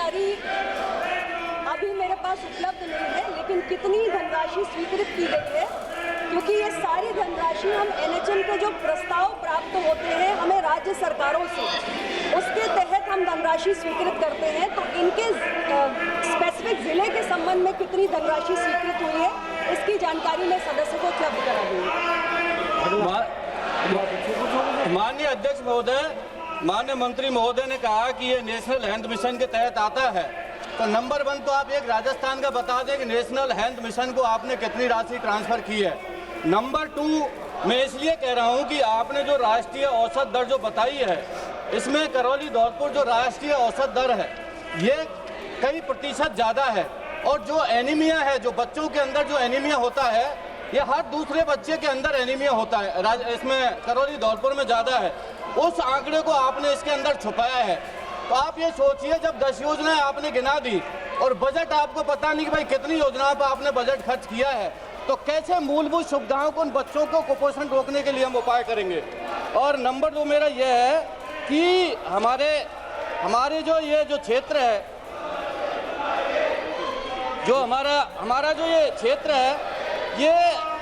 जानकारी अभी मेरे पास उपलब्ध नहीं है, लेकिन कितनी धनराशि स्वीकृत की गई है, क्योंकि ये सारी धनराशि हम एनएचएम के जो प्रस्ताव प्राप्त होते हैं हमें राज्य सरकारों से, उसके तहत हम धनराशि स्वीकृत करते हैं। तो इनके स्पेसिफिक जिले के संबंध में कितनी धनराशि स्वीकृत हुई है, इसकी जानकारी मैं सदस्य को उपलब्ध करा दूंगी। माननीय अध्यक्ष महोदय, माननीय मंत्री महोदय ने कहा कि ये नेशनल हेल्थ मिशन के तहत आता है, तो नंबर 1 तो आप एक राजस्थान का बता दें कि नेशनल हेल्थ मिशन को आपने कितनी राशि ट्रांसफर की है। नंबर 2, मैं इसलिए कह रहा हूं कि आपने जो राष्ट्रीय औसत दर जो बताई है, इसमें करौली धौलपुर जो राष्ट्रीय औसत दर है ये कई प्रतिशत ज़्यादा है, और जो एनीमिया है, जो बच्चों के अंदर जो एनीमिया होता है, ये हर दूसरे बच्चे के अंदर एनीमिया होता है, इसमें करौली धौलपुर में ज़्यादा है। उस आंकड़े को आपने इसके अंदर छुपाया है। तो आप ये सोचिए, जब 10 योजनाएं आपने गिना दी और बजट आपको पता नहीं कि भाई कितनी योजनाओं पर आपने बजट खर्च किया है, तो कैसे मूलभूत सुविधाओं को उन बच्चों को कुपोषण रोकने के लिए हम उपाय करेंगे। और नंबर 2 मेरा यह है कि हमारे जो ये जो क्षेत्र है, जो हमारा जो ये क्षेत्र है, ये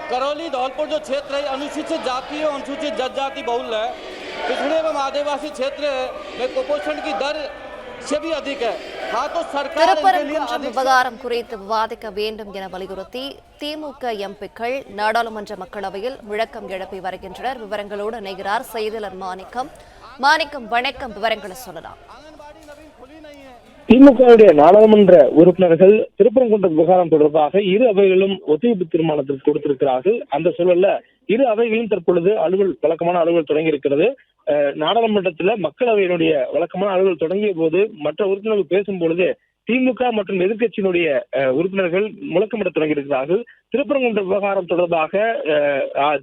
करौली धौलपुर जो क्षेत्र है अनुसूचित जाति और अनुसूचित जनजाति बहुल है, पिछड़े एवं आदिवासी क्षेत्र में कुपोषण की दर से भी अधिक है। हाँ, तो सरकार திருப்பரங்குன்றம் விவகாரம் குறித்து விவாதிக்க வேண்டும் என வலியுறுத்தி திமுக எம்பிக்கள் நாடாளுமன்ற மக்களவையில் முழக்கம் எழுப்பி வருகின்றனர். விவரங்களோடு இணைகிறார் செய்தியாளர் மாணிக்கம். வணக்கம், விவரங்களை சொல்லலாம். திமுகவுடைய நாடாளுமன்ற உறுப்பினர்கள் திருப்பரங்குன்றம் விவகாரம் தொடர்பாக இரு அவைகளும் ஒத்திவைப்பு தீர்மானத்திற்கு கொடுத்திருக்கிறார்கள். அந்த சூழல்ல இரு அவைகளும் தற்பொழுது வழக்கமான அலுவல் தொடங்கி இருக்கிறது. நாடாளுமன்றத்தில் மக்களவையினுடைய வழக்கமான அலுவல் தொடங்கிய போது மற்ற உறுப்பினர்கள் பேசும் பொழுது திமுக மற்றும் எதிர்க்கட்சியினுடைய உறுப்பினர்கள் முழக்கமிட தொடங்கியிருக்கிறார்கள். திருப்பரங்குன்றம் விவகாரம் தொடர்பாக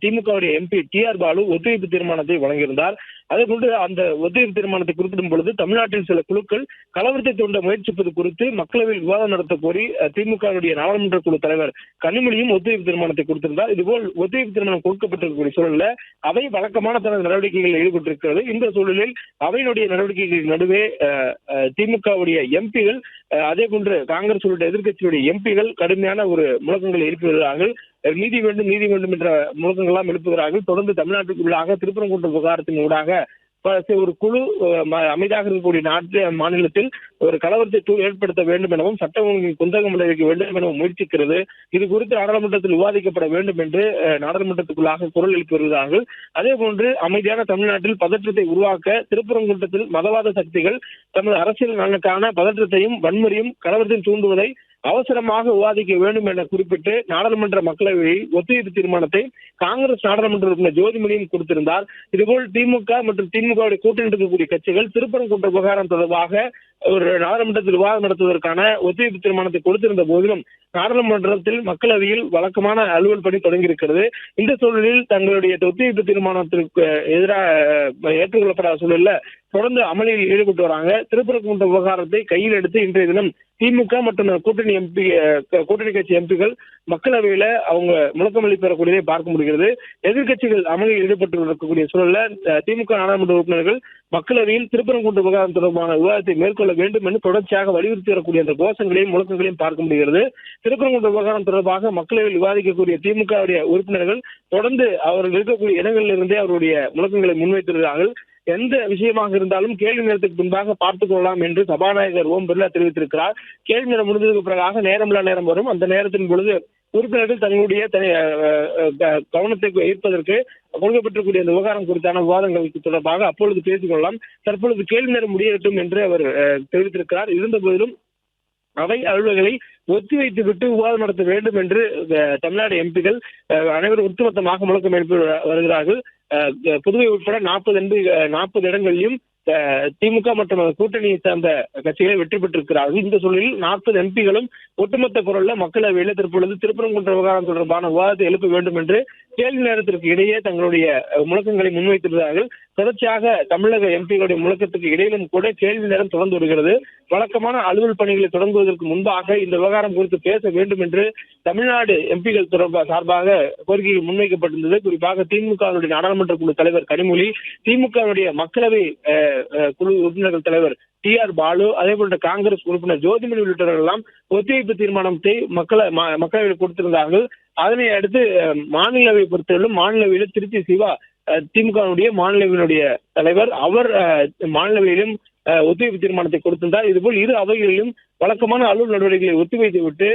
திமுகவுடைய எம்பி டி.ஆர். பாலு ஒத்திவைப்பு தீர்மானத்தை வழங்கியிருந்தார். அதே போன்று அந்த ஒத்திவைப்பு தீர்மானத்தை குறிப்பிடும் பொழுது தமிழ்நாட்டில் சில குழுக்கள் கலவரத்தை தூண்ட முயற்சிப்பது குறித்து மக்களவையில் விவாதம் நடத்த கோரி திமுகவுடைய நாடாளுமன்ற குழு தலைவர் கனிமொழியும் ஒத்திவைப்பு தீர்மானத்தை கொடுத்திருந்தார். இதுபோல் ஒத்திவைப்பு தீர்மானம் கொடுக்கப்பட்டிருக்கக்கூடிய சூழலில் அவை வழக்கமான தனது நடவடிக்கைகளில் ஈடுபட்டிருக்கிறது. இந்த சூழலில் அவையினுடைய நடவடிக்கைகளின் நடுவே திமுகவுடைய எம்பிகள், அதே போன்று காங்கிரஸ் உள்ளிட்ட எதிர்க்கட்சியுடைய எம்பிகள் கடுமையான ஒரு முழக்கங்களை எழுப்பி வருகிறார்கள். நீதி வேண்டும் என்ற முழக்கங்கள்லாம் எழுப்புகிறார்கள். தொடர்ந்து தமிழ்நாட்டுக்குள்ளாக திருப்பரங்குன்றம் விவகாரத்தின் ஊடாக ஒரு குழு அமைதியாக இருக்கக்கூடிய மாநிலத்தில் ஒரு கலவரத்தை ஏற்படுத்த வேண்டும் எனவும் சட்ட ஒழுங்கின் குந்தகம் விளைவிக்க வேண்டும் எனவும் முயற்சிக்கிறது. இது குறித்து நாடாளுமன்றத்தில் விவாதிக்கப்பட வேண்டும் என்று நாடாளுமன்றத்துக்குள்ளாக குரல் எழுப்பி வருகிறார்கள். அதே போன்று அமைதியான தமிழ்நாட்டில் பதற்றத்தை உருவாக்க திருப்பரங்குன்றத்தில் மதவாத சக்திகள் தமது அரசியல் நலனுக்கான பதற்றத்தையும் வன்முறையும் கலவரத்தையும் தூண்டுவதை அவசரமாக விவாதிக்க வேண்டும் என குறிப்பிட்டு நாடாளுமன்ற மக்களவையில் ஒத்திவைப்பு தீர்மானத்தை காங்கிரஸ் நாடாளுமன்ற உறுப்பினர் ஜோதிமணியும் கொடுத்திருந்தார். இதுபோல் திமுக மற்றும் திமுகவுடைய கூட்டணி இருக்கக்கூடிய கட்சிகள் திருப்பரங்குன்றம் விவகாரம் தொடர்பாக ஒரு நாடாளுமன்றத்தில் விவாதம் நடத்துவதற்கான ஒத்திவைப்பு தீர்மானத்தை கொடுத்திருந்த போதிலும் நாடாளுமன்றத்தில் மக்களவையில் வழக்கமான அலுவல் பணி தொடங்கியிருக்கிறது. இந்த சூழலில் தங்களுடைய ஒத்திவைப்பு தீர்மானத்திற்கு எதிராக ஏற்றுக்கொள்ளப்படாத சூழலில் தொடர்ந்து அமளியில் ஈடுபட்டு வராங்க. திருப்பரங்குன்றம் விவகாரத்தை கையில் எடுத்து இன்றைய தினம் திமுக மற்றும் கூட்டணி கட்சி எம்பிகள் மக்களவையில அவங்க முழக்கமளி பெறக்கூடியதை பார்க்க முடிகிறது. எதிர்கட்சிகள் அமளியில் ஈடுபட்டு இருக்கக்கூடிய சூழல்ல திமுக நாடாளுமன்ற உறுப்பினர்கள் மக்களவையில் திருப்பரங்குன்றம் விவகாரம் தொடர்பான விவாதத்தை மேற்கொள்ள வேண்டும் என்று தொடர்ச்சியாக வலியுறுத்தி வரக்கூடிய அந்த கோஷங்களையும் முழக்கங்களையும் பார்க்க முடிகிறது. திருப்பரங்குன்றம் விவகாரம் தொடர்பாக மக்களவையில் விவாதிக்கக்கூடிய திமுக உறுப்பினர்கள் தொடர்ந்து அவர்கள் இருக்கக்கூடிய இடங்களில் இருந்தே அவருடைய முழக்கங்களை முன்வைத்திருக்கிறார்கள். எந்த விஷயமாக இருந்தாலும் கேள்வி நேரத்துக்கு பின்பாக பார்த்துக் கொள்ளலாம் என்று சபாநாயகர் ஓம் பிர்லா தெரிவித்திருக்கிறார். கேள்வி நேரம் முடிந்ததுக்கு பிறகாக நேரமில்லா நேரம் வரும். அந்த நேரத்தின் பொழுது உறுப்பினர்கள் தங்களுடைய கவனத்தை ஈர்ப்பதற்கு கொடுக்கப்பட்டிருக்கூடிய அந்த விவகாரம் குறித்தான விவாதங்களுக்கு தொடர்பாக அப்பொழுது பேசிக் கொள்ளலாம். தற்பொழுது கேள்வி நேரம் முடியட்டும் என்று அவர் தெரிவித்திருக்கிறார். இருந்த போதிலும் அவை அலுவல்களை ஒத்திவைத்து விட்டு விவாதம் நடத்த வேண்டும் என்று தமிழ்நாடு எம்பிகள் அனைவரும் ஒட்டுமொத்தமாக முழக்கம் எழுப்பி வருகிறார்கள். புதுவை உட்பட 40 இடங்களிலும் திமுக மற்றும் கூட்டணியை சார்ந்த கட்சிகளை வெற்றி பெற்றிருக்கிறார்கள். இந்த சூழலில் 40 எம்பிகளும் ஒட்டுமொத்த குரல்ல மக்களவையில் தற்பொழுது திருப்பரங்குன்றம் விவகாரம் தொடர்பான விவாதத்தை எழுப்ப வேண்டும் என்று கேள்வி நேரத்திற்கு இடையே தங்களுடைய முழக்கங்களை முன்வைத்திருக்கிறார்கள். தொடர்ச்சியாக தமிழக எம்பிகளுடைய முழக்கத்துக்கு இடையிலும் கூட கேள்வி நேரம் தொடர்ந்து வருகிறது. வழக்கமான அலுவல் பணிகளை தொடங்குவதற்கு முன்பாக இந்த விவகாரம் குறித்து பேச வேண்டும் என்று தமிழ்நாடு எம்பிகள் சார்பாக கோரிக்கைகள் முன்வைக்கப்பட்டிருந்தது. குறிப்பாக திமுக நாடாளுமன்ற குழு தலைவர் கனிமொழி, திமுக மக்களவை குழு உறுப்பினர்கள் தலைவர் TR பாலு, அதே போன்ற காங்கிரஸ் உறுப்பினர் ஜோதிமணி உள்ளிட்டவர்கள் எல்லாம் ஒத்திவைப்பு தீர்மானத்தை மக்களவையில் கொடுத்திருந்தார்கள். அதனை அடுத்து மாநிலவை பொறுத்தவரையிலும் மாநிலவையில் திருச்சி சிவா திமுகவுடைய மாநிலவையினுடைய தலைவர், அவர் மாநிலவையிலும் ஒத்திவைப்பு தீர்மானத்தை கொடுத்திருந்தார். இதுபோல் இரு அவைகளிலும் வழக்கமான அலுவல் நடவடிக்கைகளை ஒத்திவைத்து விட்டு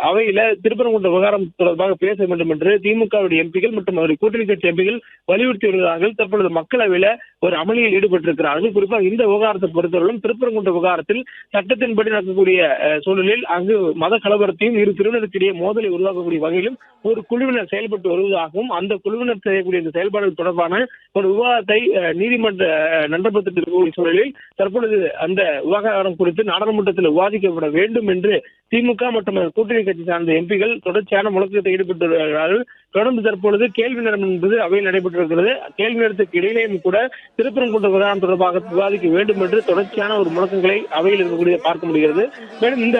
அவையில திருப்பரங்குன்றம் விவகாரம் தொடர்பாக பேச வேண்டும் என்று திமுகவுடைய எம்பிகள் மற்றும் அவருடைய கூட்டணி கட்சி எம்பிகள் வலியுறுத்தி வருகிறார்கள். தற்பொழுது மக்களவையில ஒரு அமளியில் ஈடுபட்டிருக்கிறார்கள். குறிப்பாக இந்த விவகாரத்தை பொறுத்தவரையிலும் திருப்பரங்குன்றம் விவகாரத்தில் சட்டத்தின்படி நடக்கக்கூடிய சூழலில் அங்கு மத கலவரத்தையும் இரு பிரிவினருக்கிடையே மோதலை உருவாக்கக்கூடிய வகையிலும் ஒரு குழுவினர் செயல்பட்டு வருவதாகவும், அந்த குழுவினர் செய்யக்கூடிய இந்த செயல்பாடுகள் தொடர்பான ஒரு விவாதத்தை நீதிமன்ற நடைபெற்று இருக்கக்கூடிய சூழலில் தற்பொழுது அந்த விவகாரம் குறித்து நாடாளுமன்றத்தில் விவாதிக்கப்பட வேண்டும் என்று திமுக மற்றும் கூட்டணி கட்சி சார்ந்த எம்பிகள் தொடர்ச்சியான முழக்கத்தை ஈடுபட்டு வருகிறார்கள். தொடர்ந்து தற்பொழுது கேள்வி நேரம் என்பது அவையில் நடைபெற்றிருக்கிறது. கேள்வி நேரத்துக்கு இடையிலேயும் கூட திருப்பரங்குன்றம் விவகாரம் தொடர்பாக விவாதிக்க வேண்டும் என்று தொடர்ச்சியான ஒரு முழக்கங்களை அவையில் இருக்கக்கூடிய பார்க்க முடிகிறது. மேலும் இந்த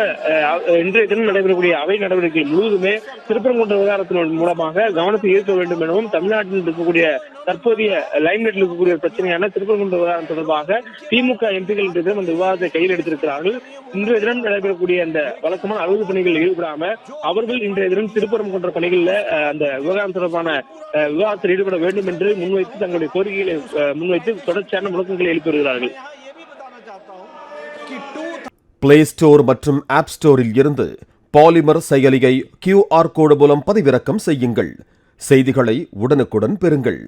இன்றைய தினம் நடைபெறக்கூடிய அவை நடவடிக்கைகள் முழுவதுமே திருப்பரங்குன்றம் விவகாரத்தின் மூலமாக கவனத்தை ஈர்க்க வேண்டும் எனவும், தமிழ்நாட்டில் இருக்கக்கூடிய தற்போதைய லைம்லைட்டில் இருக்கக்கூடிய பிரச்சனையான திருப்பரங்குன்றம் விவகாரம் தொடர்பாக திமுக எம்பிகள் இன்றைய தினம் அந்த விவாதத்தை கையில் எடுத்திருக்கிறார்கள். இன்றைய தினம் நடைபெறக்கூடிய அந்த வழக்கமான அலுவலக பணிகளில் ஈடுபடாம அவர்கள் இன்றைய தினம் திருப்பரங்குன்ற பணிகளில் அந்த விவகாரம் தொடர்பான விவாதத்தில் ஈடுபட வேண்டும் என்று முன்வைத்து தங்களுடைய கோரிக்கைகளை முன்வைத்து தொடர்ச்சியான முழக்கங்களை எழுப்பி வருகிறார்கள். பிளே ஸ்டோர் மற்றும் ஆப் ஸ்டோரில் இருந்து பாலிமர் செயலியை QR கோடு மூலம் பதிவிறக்கம் செய்யுங்கள். செய்திகளை உடனுக்குடன் பெறுங்கள்.